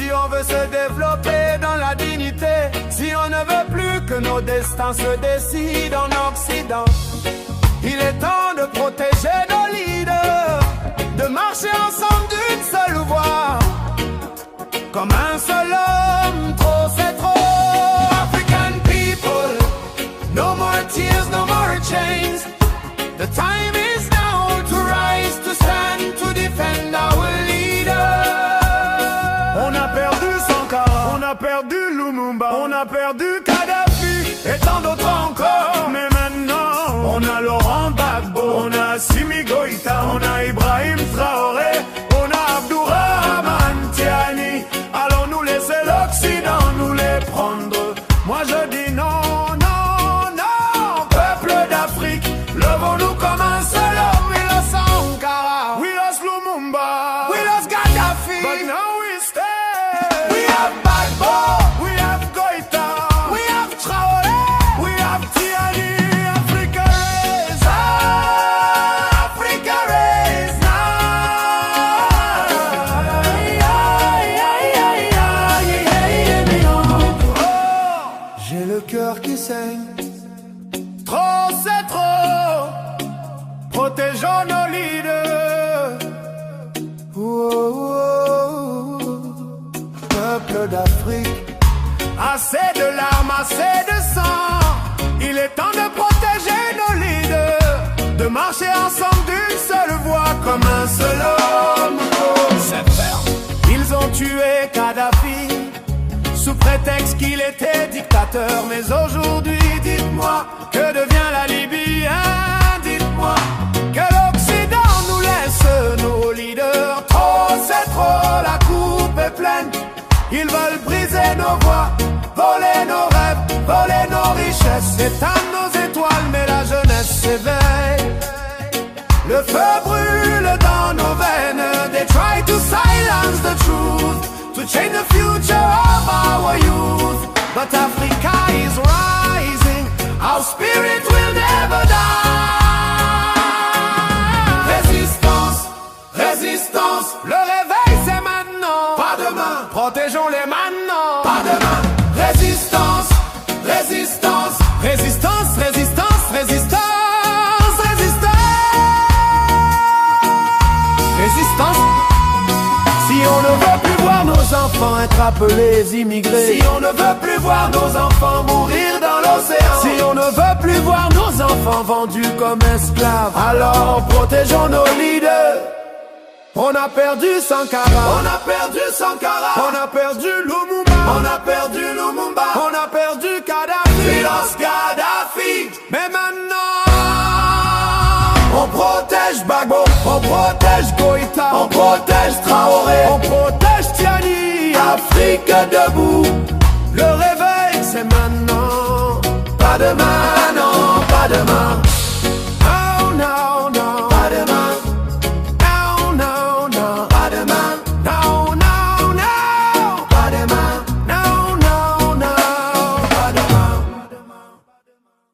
Si on veut se développer dans la dignité, si on ne veut plus que nos destins se décident en Occident, il est temps de protéger nos leaders, de marcher ensemble d'une seule voix, comme un seul homme. Trop c'est trop. African people, no more tears, no more chains. The time is now to rise, to stand, to defend our leader. On a perdu Sankara, on a perdu Lumumba, on a perdu Kadhafi et tant d'autres encore. Mais maintenant, on a Laurent Gbagbo, on a Assimi Goïta, on a Ibrahim Traoré, on a Abdourahmane Tiani. Allons nous laisser l'Occident nous les prendre? Moi je dis non, non, non. Peuple d'Afrique, levons-nous comme un seul homme. We lost Sankara, we lost Lumumba, we lost Gaddafi, but now we stay. We have Gbagbo, we have Goïta, we have Traoré, we have Tiani. Africa raise, Africa raise now. J'ai le cœur qui saigne. Trop c'est trop. Protégeons nos leaders. Peuple d'Afrique, assez de larmes, assez de sang. Il est temps de protéger nos leaders, de marcher ensemble d'une seule voix, comme un seul homme. C'est ferme. Ils ont tué Kadhafi sous prétexte qu'il était dictateur. Mais aujourd'hui, dites-moi, que devient la Libye, hein? Dites-moi, que l'Occident nous laisse nos leaders. Trop c'est trop, la coupe est pleine. Ils veulent briser nos voies, voler nos rêves, voler nos richesses, éteindre nos étoiles, mais la jeunesse s'éveille. Le feu brûle dans nos veines. They try to silence the truth, to change the future of our youth. But Africa is rising, our spirit will never die. Résistance, résistance, le réveil c'est maintenant, pas demain. Protégeons-les maintenant, pas demain. Résistance, résistance, résistance, résistance, résistance, résistance. Résistance. Si on ne veut plus voir nos enfants être appelés immigrés, si on ne veut plus voir nos enfants mourir dans l'océan, si on ne veut plus voir nos enfants vendus comme esclaves, alors protégeons nos leaders. On a perdu Sankara, on a perdu Sankara, on a perdu Lumumba, on a perdu Lumumba, on a perdu Kadhafi, we lost Gaddafi. Mais maintenant, on protège Gbagbo, on protège Goïta, on protège Traoré, on protège Tiani. Afrique debout, le réveil c'est maintenant, pas demain, non, pas demain.